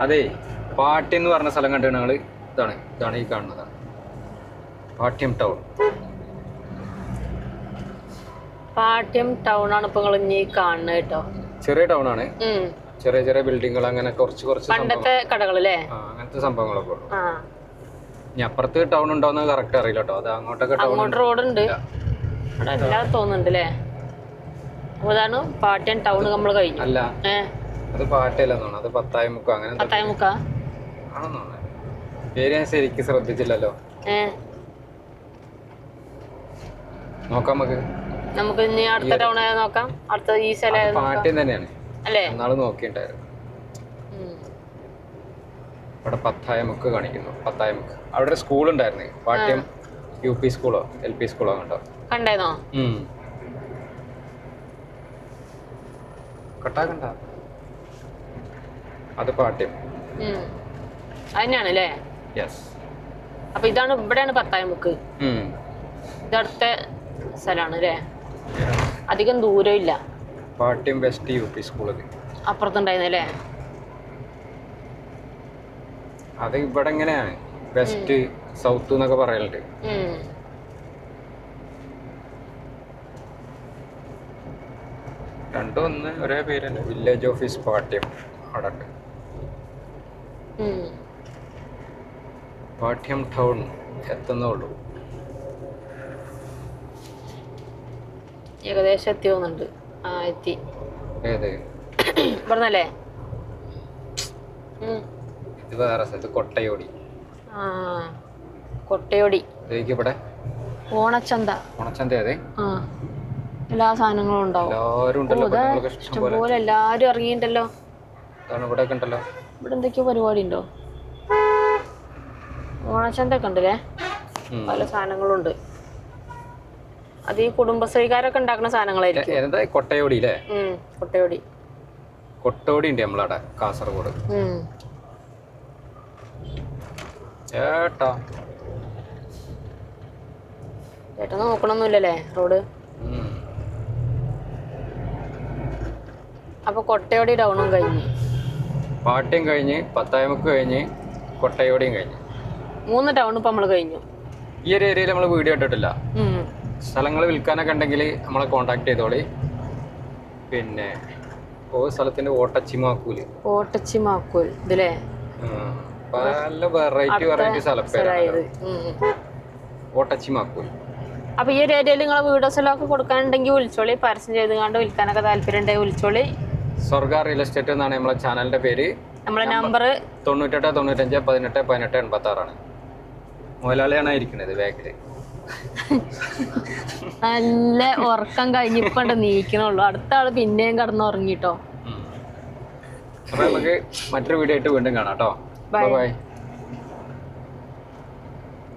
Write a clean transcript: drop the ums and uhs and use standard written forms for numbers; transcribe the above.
അതെ, പാട്ടി എന്ന് പറഞ്ഞ സ്ഥലം കണ്ടു ഞങ്ങൾ. ഇതാണ് ഈ കാണുന്നതാണ് പാട്യം ടൗൺ. പാട്യം ടൗൺ ആണ് ഇപ്പൊ ഇനി കാണുന്നത് കേട്ടോ. ചെറിയ ടൗൺ ആണ്, ചെറിയ ചെറിയ ബിൽഡിങ്ങുകൾ, അങ്ങനെ കുറച്ച് പണ്ടത്തെ കടകളല്ലേ, അങ്ങനത്തെ സംഭവങ്ങളൊക്കെ ഉള്ളു. ഇനി അപ്പുറത്ത് ടൗൺ ഉണ്ടോന്ന് കറക്റ്റ് അറിയില്ല കേട്ടോ. അത് അങ്ങോട്ട് റോഡ് ഉണ്ട് അവിടെ എല്ലാം തോന്നുന്നുണ്ട് അല്ലേ. അതാണ് പാട്യം ടൗൺ നമ്മൾ കഴിഞ്ഞു. അല്ല, അത് പാട്ടയിലെന്നാണ്, അത് പത്തായമുക്ക അങ്ങനെ പത്തായമുക്കാ ആണെന്നാണ് പേര്. ഞാൻ ശരിക്കും ശ്രദ്ധിച്ചില്ലല്ലോ. നോക്കാം നമുക്ക് ഇനി അടുത്ത ടൗൺ നോക്കാം. അടുത്ത ഈ സ്ഥലം പാട്യം തന്നെയാണ് അല്ലേ, എന്നാള് നോക്കിണ്ടായിരുന്നു. ഇവിടെ പത്തായമുക്ക് കാണിക്കുന്നു. പത്തായമുക്ക് അവിടെ ഒരു സ്കൂൾ ഉണ്ടായിരുന്നു, പാട്യം UP സ്കൂളോ LP സ്കൂളോ കണ്ടോ? കണ്ടോ? കണ്ട അത് പാട്യം അതന്നെയാണ് അല്ലേ. അപ്പൊ ഇതാണ്, ഇവിടെയാണ് പത്തായമുക്ക്. ഇതടുത്ത സ്ഥലമാണ് അല്ലേ, അധികം ദൂരം ഇല്ല. പാട്യം വെസ്റ്റ് UP സ്കൂൾ അപ്പുറത്തുണ്ടായിരുന്നല്ലേ. അത് ഇവിടെ എങ്ങനെയാണ് വെസ്റ്റ് സൗത്ത് എന്നൊക്കെ പറയലുണ്ട്. രണ്ടും ഒന്ന് ഒരേ പേരല്ലേ. വില്ലേജ് ഓഫീസ് പാട്യം അവിടെ ഉണ്ട്. പാട്യം ടൗൺ എത്തുന്നുള്ളൂ. ഏകദേശം എത്തി തോന്നുന്നുണ്ട്. എത്തി. ഏത് ഇവിടുന്നല്ലേ? ഇത് വേറെ സ്ഥലത്ത് കൊട്ടയോടി. കൊട്ടയോടി ഇവിടെ ഓണച്ചന്ത. അതെ, എല്ലാ സാധനങ്ങളും ഉണ്ടാവും. ഇഷ്ടംപോലെ എല്ലാരും ഇറങ്ങിയിട്ടുണ്ടല്ലോ. ഇവിടെ എന്തൊക്കെയോ പരിപാടി ഉണ്ടോ? ഓണച്ചന്ത ഒക്കെ ഉണ്ടല്ലേ, പല സാധനങ്ങളും ഉണ്ട്. അത് ഈ കുടുംബശ്രീകാരൊക്കെ ഉണ്ടാക്കുന്ന സാധനങ്ങളായിരിക്കും. കൊട്ടയോടി അല്ലേ? കൊട്ടയോടി കൊട്ടോടി ഉണ്ട് നമ്മളവിടെ കാസർഗോഡ്. ചേട്ടാ നോക്കണൊന്നുമില്ലല്ലേ റോഡ്. അപ്പൊ കൊട്ടയോടി ടൗണും കഴിഞ്ഞ്, പാട്യം കഴിഞ്ഞ്, പത്തായമുക്ക് കഴിഞ്ഞ്, കൊട്ടയോടിയും കഴിഞ്ഞ്, 3 ടൗൺ ഇപ്പൊ നമ്മള് കഴിഞ്ഞു. ഈ ഒരു ഏരിയയിൽ നമ്മൾ വീഡിയോ ഇട്ടിട്ടില്ല. സ്ഥലങ്ങൾ വിൽക്കാനൊക്കെ ഉണ്ടെങ്കിൽ നമ്മളെ കോണ്ടാക്ട് ചെയ്തോളി. പിന്നെ സ്ഥലത്തിന്റെ ഓട്ടച്ചിമാക്കൂല് ഇതില്ലേ പല വെറൈറ്റി സ്ഥലപ്പേരാണ്. ഓട്ടച്ചിമാക്കൂൽ. അപ്പൊ ഈ ഒരു ഏരിയയിൽ നിങ്ങളെ വീഡിയോസിലൊക്കെ കൊടുക്കാനുണ്ടെങ്കിൽ വിളിച്ചോളി. പരസ്യം ചെയ്ത് കണ്ട് വിൽക്കാനൊക്കെ താല്പര്യം ഉണ്ടെങ്കിൽ വിളിച്ചോളി. സ്വർഗ റിയൽ എസ്റ്റേറ്റ് എന്നാണ് നമ്മളെ ചാനലിന്റെ പേര്. നമ്മളെ നമ്പർ 98 95 18 18 86 ആണ്. മുതലാളിയാണ് ഇരിക്കുന്നത് ബാക്കില്. നല്ല ഉറക്കം കഴിഞ്ഞിപ്പണ്ട് നീക്കണുള്ളൂ. അടുത്ത ആള് പിന്നെയും കിടന്നുറങ്ങിട്ടോ. അപ്പൊ നമുക്ക് മറ്റൊരു വീഡിയോ ആയിട്ട് വീണ്ടും കാണാം കേട്ടോ. ബൈ.